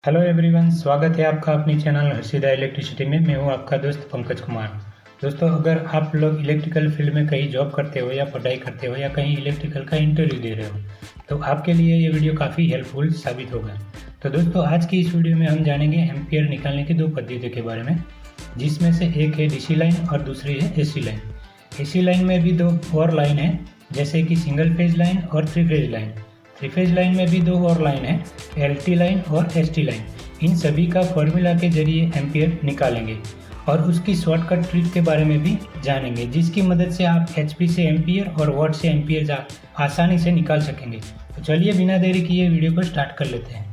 Hello everyone, स्वागत है आपका अपनी चैनल हर्षिदा इलेक्ट्रिसिटी में। मैं हूं आपका दोस्त पंकज कुमार। दोस्तों, अगर आप लोग इलेक्ट्रिकल फील्ड में कहीं जॉब करते हो या पढ़ाई करते हो या कहीं इलेक्ट्रिकल का इंटरव्यू दे रहे हो तो आपके लिए ये वीडियो काफ़ी हेल्पफुल साबित होगा। तो दोस्तों, आज की इस वीडियो में हम जानेंगे एम्पियर निकालने की दो पद्धतियों के बारे में, जिसमें से एक है डीसी लाइन और दूसरी है एसी लाइन। एसी लाइन में भी दो और लाइन है, जैसे कि सिंगल फेज लाइन और three phase line. Three phase line में भी दो और लाइन है, एलटी लाइन और एसटी लाइन। इन सभी का फॉर्मूला के जरिए एम्पियर निकालेंगे और उसकी शॉर्टकट ट्रिक के बारे में भी जानेंगे, जिसकी मदद से आप एचपी से एम्पियर और वाट से एम्पियर आसानी से निकाल सकेंगे। तो चलिए बिना देरी किए वीडियो को स्टार्ट कर लेते हैं।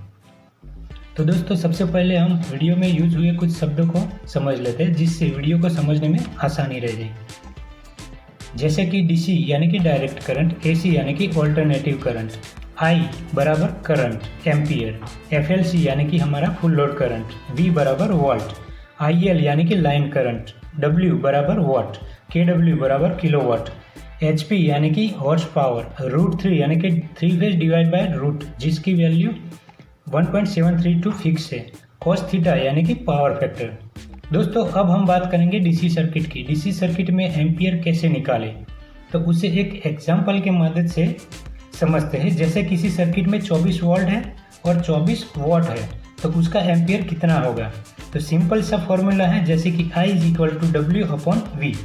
तो दोस्तों, सबसे पहले हम वीडियो में यूज हुए कुछ शब्दों को समझ लेते हैं, जिससे वीडियो को समझने में आसानी रह जाएगी। जैसे कि डीसी यानी कि डायरेक्ट करंट, एसी यानी कि ऑल्टरनेटिव करंट, आई बराबर करंट एम्पियर, एफएलसी यानी कि हमारा फुल लोड करंट, वी बराबर वोल्ट, आईएल यानी कि लाइन करंट, डब्ल्यू बराबर वाट, केडब्ल्यू बराबर किलोवाट, एचपी यानी कि हॉर्स पावर, √3 यानी कि three phase divide by root, जिसकी वैल्यू 1.732 फिक्स है, कॉस थीटा यानी कि पावर फैक्टर। दोस्तों, अब हम बात करेंगे डीसी सर्किट की। डीसी सर्किट में एम्पियर कैसे निकालें, तो उसे एक एग्जाम्पल के मदद से समझते हैं। जैसे किसी सर्किट में 24 वोल्ट है और 24 वॉट है, तो उसका एम्पियर कितना होगा। तो सिंपल सा फॉर्मूला है, जैसे कि I = W/V,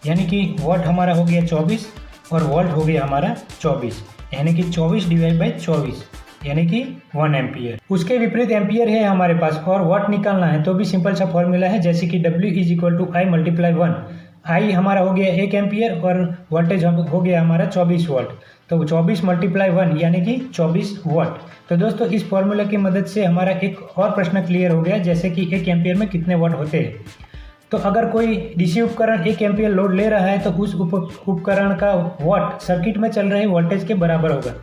यानी कि वॉट हमारा हो गया 24 और वोल्ट हो गया हमारा 24, यानी कि 24 डिवाइड बाई 24 यानी कि 1 एम्पियर। उसके विपरीत एम्पियर है हमारे पास और वॉट निकालना है, तो भी सिंपल सा फॉर्मूला है, जैसे कि W = I × 1। आई हमारा हो गया 1 एम्पियर और वोल्टेज हो गया हमारा 24 वोल्ट, तो 24 × 1 यानी कि 24 वॉट। तो दोस्तों, इस फॉर्मूला की मदद से हमारा एक और प्रश्न क्लियर हो गया, जैसे कि 1 एम्पियर में कितने वॉट होते हैं। तो अगर कोई डीसी उपकरण 1 एम्पियर लोड ले रहा है तो उस उपकरण का वॉट सर्किट में चल रहे वोल्टेज के बराबर होगा।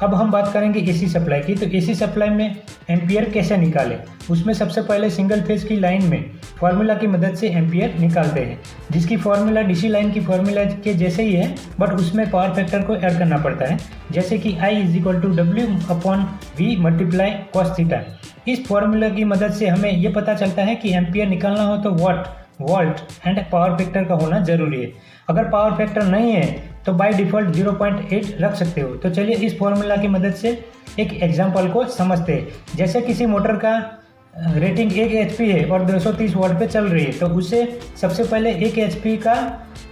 अब हम बात करेंगे एसी सप्लाई की। तो एसी सप्लाई में एम्पियर कैसे निकालें, उसमें सबसे पहले सिंगल फेज की लाइन में फार्मूला की मदद से एम्पियर निकालते हैं, जिसकी फार्मूला डीसी लाइन की फार्मूला के जैसे ही है, बट उसमें पावर फैक्टर को ऐड करना पड़ता है, जैसे कि I = W/V × cos थीटा। इस फार्मूला की मदद से हमें ये पता चलता है कि एम्पियर निकालना हो तो what, volt and power factor का होना जरूरी है। अगर पावर फैक्टर नहीं है तो बाय डिफ़ॉल्ट 0.8 रख सकते हो। तो चलिए इस फॉर्मूला की मदद से एक एग्जांपल को समझते हैं। जैसे किसी मोटर का रेटिंग 1 HP है और 230 वॉट पे चल रही है, तो उसे सबसे पहले 1 HP का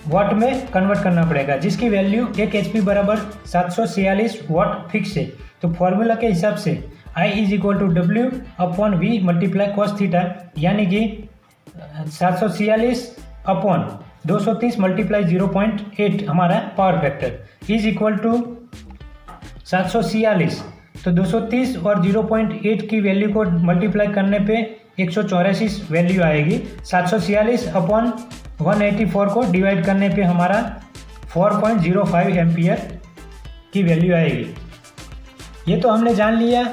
वॉट में कन्वर्ट करना पड़ेगा, जिसकी वैल्यू 1 HP बराबर 746 वॉट फिक्स है। तो फॉर्मूला के हिसाब से I = W/V × cos थीटा, यानी कि 746 अपॉन 230 × 0.8 हमारा power factor is equal to 746। तो 230 और 0.8 की वैल्यू को मल्टीप्लाई करने पे 184 वैल्यू आएगी। 746 अपॉन 184 को डिवाइड करने पे हमारा 4.05 एम्पियर की वैल्यू आएगी। ये तो हमने जान लिया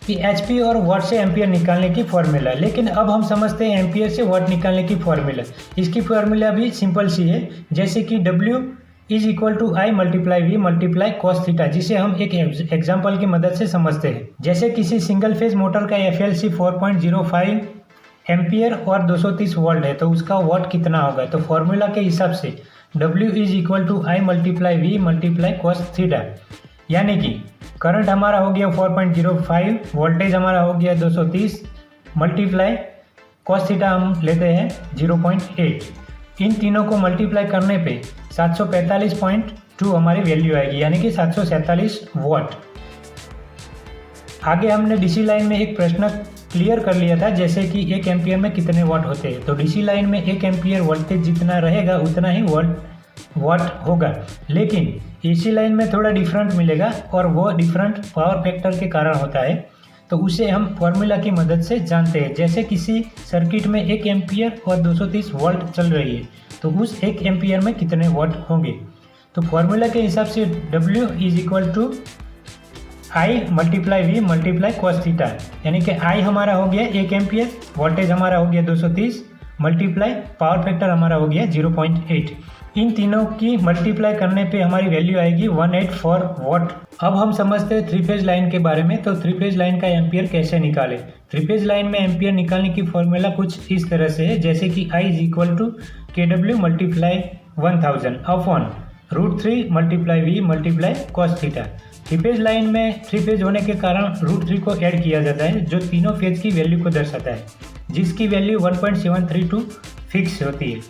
कि एचपी और वॉट से एम्पियर निकालने की फॉर्मूला। लेकिन अब हम समझते हैं एम्पियर से वॉट निकालने की फॉर्मूला। इसकी फॉर्मूला भी सिंपल सी है, जैसे कि W = I × V × cos theta, जिसे हम एक एग्जांपल की मदद से समझते हैं। जैसे किसी सिंगल फेज मोटर का FLC 4.05 एम्पियर और 230 वोल्ट है, तो उसका वॉट कितना होगा। तो फॉर्मूला के हिसाब से W = I × V × cos theta, यानी कि करंट हमारा हो गया 4.05, वोल्टेज हमारा हो गया 230 मल्टीप्लाई कॉस थीटा हम लेते हैं 0.8। इन तीनों को मल्टीप्लाई करने पे 745.2 हमारी वैल्यू आएगी, यानी कि 747 वॉट। आगे हमने डीसी लाइन में एक प्रश्न क्लियर कर लिया था, जैसे कि 1 एम्पियर में कितने वॉट होते हैं। तो डीसी लाइन में 1 एम्पियर वोल्टेज जितना रहेगा उतना ही वॉट होगा, लेकिन एसी लाइन में थोड़ा डिफरेंट मिलेगा और वो डिफरेंट पावर फैक्टर के कारण होता है। तो उसे हम फॉर्मूला की मदद से जानते हैं। जैसे किसी सर्किट में 1 एम्पियर और 230 वोल्ट चल रही है, तो उस 1 एम्पियर में कितने वॉट होंगे। तो फॉर्मूला के हिसाब से W = I × V × cos theta, यानी कि I हमारा हो गया 1 एम्पियर, वोल्टेज हमारा हो गया 230 मल्टीप्लाई पावर फैक्टर हमारा हो गया 0.8। इन तीनों की मल्टीप्लाई करने पे हमारी वैल्यू आएगी 184 वॉट। अब हम समझते हैं थ्री फेज लाइन के बारे में। तो थ्री फेज लाइन का एम्पियर कैसे निकाले। थ्री फेज लाइन में एम्पियर निकालने की फॉर्मूला कुछ इस तरह से है, जैसे कि I = KW multiply 1000 upon √3 multiply V multiply cos theta. Three phase line में थ्री फेज होने के कारण √3 को ऐड किया जाता है, जो तीनों फेज की वैल्यू को दर्शाता है, जिसकी वैल्यू 1.732 फिक्स होती है।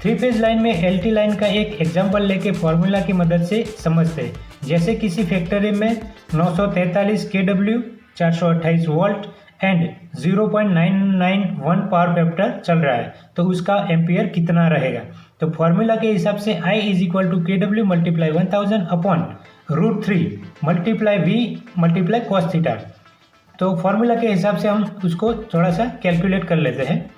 थ्री फेज लाइन में LT लाइन का एक एग्जाम्पल लेके फॉर्मूला की मदद से समझते हैं। जैसे किसी फैक्ट्री में 943 kW 428 volt and 0.991 power factor चल रहा है, तो उसका एम्पियर कितना रहेगा। तो फॉर्मूला के हिसाब से I = KW multiply 1000 upon √3 multiply V multiply cos theta. तो फॉर्मूला के हिसाब से हम उसको थोड़ा सा कैलकुलेट कर लेते हैं।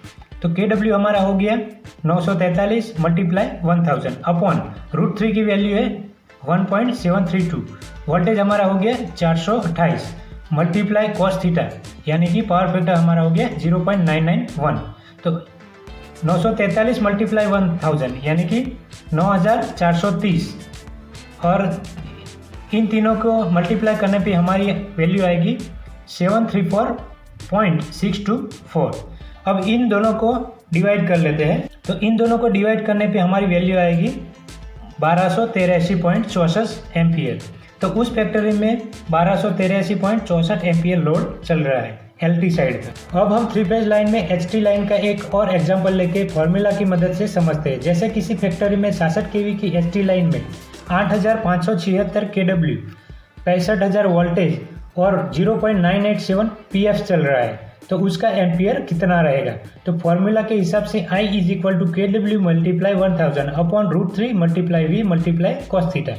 तो KW हमारा हो गया 943 मल्टीप्लाई 1000 अपॉन √3 की वैल्यू है 1.732, वोल्टेज हमारा हो गया 428 मल्टीप्लाई cos थीटा, यानी कि पावर फैक्टर हमारा हो गया 0.991। तो 943 मल्टीप्लाई 1000 यानी कि 9430, और इन तीनों को मल्टीप्लाई करने पे हमारी वैल्यू आएगी 734.624। अब इन दोनों को डिवाइड कर लेते हैं। तो इन दोनों को डिवाइड करने पे हमारी वैल्यू आएगी 1283.64 एम्पियर। तो उस फैक्ट्री में 1283.64 एम्पियर लोड चल रहा है LT साइड का। अब हम थ्री फेज लाइन में HT लाइन का एक और एग्जांपल लेके फॉर्मूला की मदद से समझते हैं। जैसे किसी फैक्ट्री में 66 kV की HT लाइन में 8576 kW 65000 वोल्टेज और 0.987 PF चल रहा है, तो उसका एम्पियर कितना रहेगा। तो फॉर्मूला के हिसाब से I = KW multiply 1000 upon √3 multiply V multiply cos theta.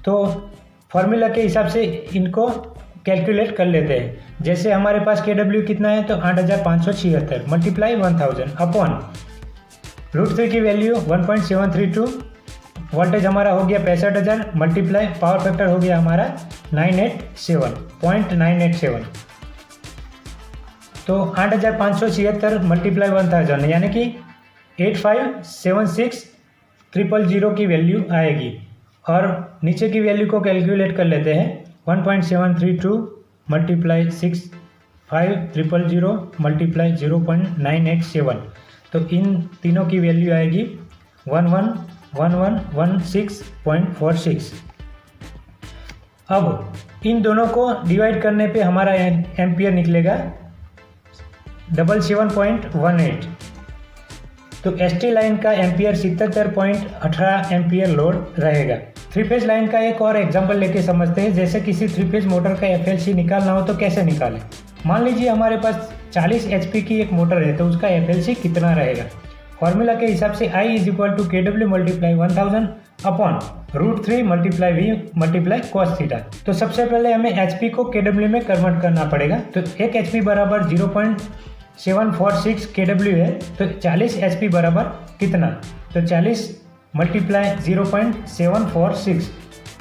तो फॉर्मूला के हिसाब से इनको कैलकुलेट कर लेते हैं। जैसे हमारे पास KW कितना है, तो 8576 मल्टीप्लाई 1000 अपॉन √3 की वैल्यू 1.732, वोल्टेज हमारा हो गया 65000 मल्टीप्लाई पावर फैक्टर हो गया हमारा 987.987। तो 8576 मल्टीप्लाई 1000 यानी कि 8576000 की वैल्यू आएगी। और नीचे की वैल्यू को कैलकुलेट कर लेते हैं। 1.732 मल्टीप्लाई 65000 मल्टीप्लाई 0.987, तो इन तीनों की वैल्यू आएगी 1116.46। अब इन दोनों को डिवाइड करने पे हमारा एम्पियर निकलेगा 77.18। तो ST लाइन का एम्पियर 77.18 एम्पियर लोड रहेगा। थ्री फेज लाइन का एक और एग्जांपल लेके समझते हैं। जैसे किसी थ्री फेज मोटर का FLC निकालना हो तो कैसे निकालें। मान लीजिए हमारे पास 40 HP की एक मोटर है, तो उसका FLC कितना रहेगा। फॉर्मूला के हिसाब से I = KW multiply 1000 upon √3 multiply V multiply cos theta. तो सबसे पहले हमें HP को KW में कन्वर्ट करना पड़ेगा। तो 1 HP बराबर 0.746 KW है, तो 40 HP बराबर कितना। तो 40 multiply 0.746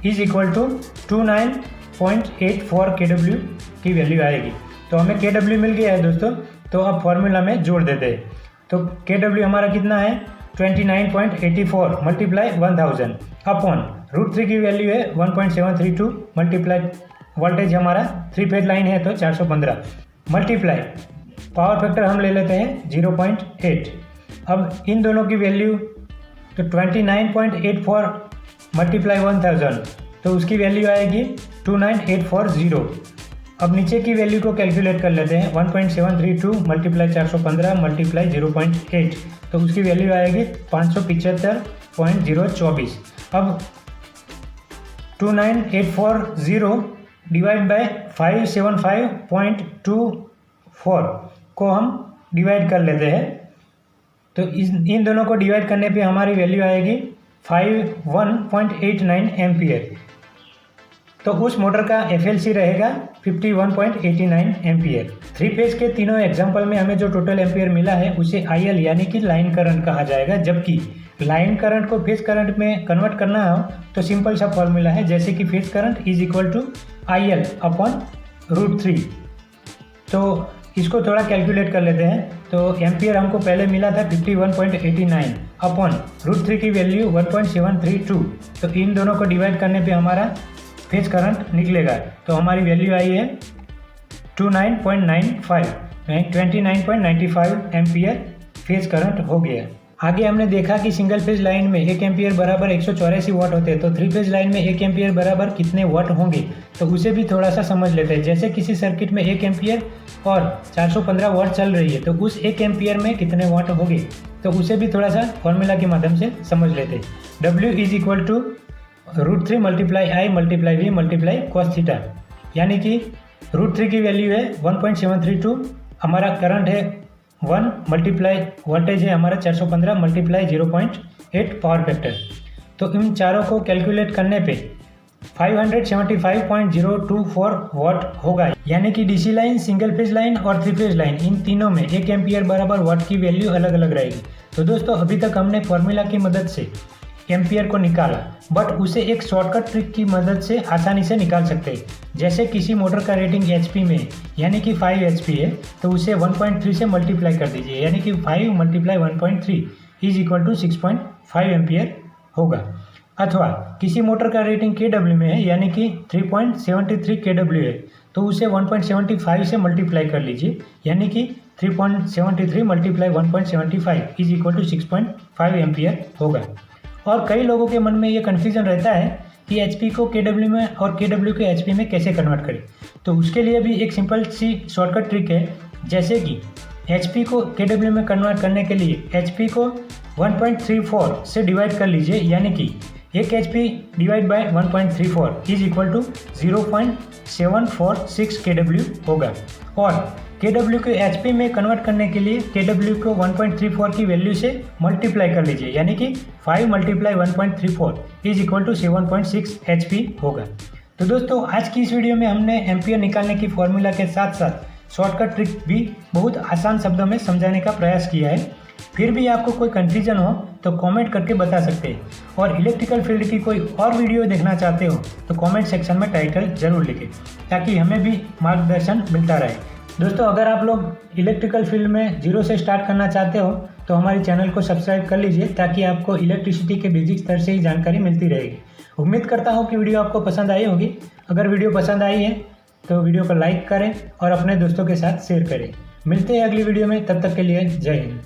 is equal to 29.84 KW की वैल्यू आएगी। तो हमें KW मिल गया है दोस्तों। तो अब फॉर्मूला में जोड़ देते हैं। तो KW हमारा कितना है 29.84 मल्टीप्लाई 1000 अपॉन √3 की वैल्यू है 1.732 मल्टीप्लाई वोल्टेज हमारा थ्री फेज लाइन है तो 415 मल्टीप्लाई पावर फैक्टर हम ले लेते हैं 0.8। अब इन दोनों की वैल्यू तो 29.84 मल्टीप्लाई 1000, तो उसकी वैल्यू आएगी 29840। अब नीचे की वैल्यू को कैलकुलेट कर लेते हैं। 1.732 मल्टीप्लाई 415 मल्टीप्लाई 0.8, तो उसकी वैल्यू आएगी 575.024। अब 29840 डिवाइड बाय 575.24 को हम डिवाइड कर लेते हैं। तो इन दोनों को डिवाइड करने पे हमारी वैल्यू आएगी 51.89 एम्पियर। तो उस मोटर का FLC रहेगा 51.89 एम्पियर। थ्री फेज के तीनों एग्जाम्पल में हमें जो टोटल एम्पियर मिला है उसे IL यानी कि लाइन करंट कहा जाएगा। जबकि लाइन करंट को फेज करंट में कन्वर्ट करना हो तो सिंपल सा फॉर्मूला है, जैसे कि phase current is equal to IL upon √3। तो इसको थोड़ा कैलकुलेट कर लेते हैं। तो एम्पियर हमको पहले मिला था 51.89 अपॉन √3 की वैल्यू 1.732। तो इन दोनों को डिवाइड करने पे हमारा फेज करंट निकलेगा। तो हमारी वैल्यू आई है 29.95 एम्पियर फेज करंट हो गया। आगे हमने देखा कि सिंगल फेज लाइन में 1 एम्पियर बराबर 184 वाट होते हैं, तो 3 फेज लाइन में 1 एम्पियर बराबर कितने वाट होंगे, तो उसे भी थोड़ा सा समझ लेते हैं। जैसे किसी सर्किट में 1 एम्पियर और 415 वाट चल रही है, तो उस 1 एम्पियर में कितने वाट होंगे, तो उसे भी थोड़ा सा फॉर्मूला के माध्यम से समझ लेते हैं। W is equal to √3 multiply I multiply V multiply cos theta, यानी कि √3 की वैल्यू है 1.732, हमारा करंट है 1 मल्टीप्लाई वोल्टेज है हमारा 415 मल्टीप्लाई 0.8 पावर फैक्टर। तो इन चारों को कैलकुलेट करने पे 575.024 वाट होगा, यानी कि DC line, single phase line और 3 फेज लाइन, इन तीनों में 1 एम्पियर बराबर वाट की वैल्यू अलग अलग रहेगी। तो दोस्तों अभी तक हमने फॉर्मूला की मदद से एम्पियर को निकाला, बट उसे एक शॉर्टकट ट्रिक की मदद से आसानी से निकाल सकते हैं। जैसे किसी मोटर का रेटिंग HP में यानी कि 5 HP है, तो उसे 1.3 से मल्टीप्लाई कर दीजिए, यानी कि 5 multiply 1.3 is equal to 6.5 ampere होगा। अथवा किसी मोटर का रेटिंग kW में है, यानी कि 3.73 kW है, तो उसे 1.75 से मल्टीप्लाई कर लीजिए, यानी कि 3.73 multiply 1.75 is equal to 6.5 ampere होगा। और कई लोगों के मन में ये कन्फ्यूजन रहता है कि HP को kW में और kW को HP में कैसे कन्वर्ट करें। तो उसके लिए भी एक सिंपल सी शॉर्टकट ट्रिक है। जैसे कि HP को kW में कन्वर्ट करने के लिए HP को 1.34 से डिवाइड कर लीजिए, यानी कि 1 HP divide by 1.34 is equal to 0.746 kW होगा। और kW को HP में कन्वर्ट करने के लिए kW को 1.34 की वैल्यू से मल्टीप्लाई कर लीजिए, यानी कि 5 multiply 1.34 is equal to 7.6 HP होगा। तो दोस्तों आज की इस वीडियो में हमने एम्पियर निकालने की फॉर्मूला के साथ साथ शॉर्टकट ट्रिक भी बहुत आसान शब्दों में समझाने का प्रयास किया है। फिर भी आपको कोई कन्फ्यूजन हो तो कमेंट करके बता सकते हैं, और इलेक्ट्रिकल फील्ड की कोई और वीडियो देखना चाहते हो तो कमेंट सेक्शन में टाइटल जरूर लिखें, ताकि हमें भी मार्गदर्शन मिलता रहे। दोस्तों अगर आप लोग इलेक्ट्रिकल फील्ड में जीरो से स्टार्ट करना चाहते हो तो हमारे चैनल को सब्सक्राइब कर लीजिए, ताकि आपको इलेक्ट्रिसिटी के बेसिक स्तर से ही जानकारी मिलती रहेगी। उम्मीद करता हूँ कि वीडियो आपको पसंद आई होगी। अगर वीडियो पसंद आई है तो वीडियो को लाइक करें और अपने दोस्तों के साथ शेयर करें। मिलते हैं अगली वीडियो में, तब तक के लिए जय हिंद।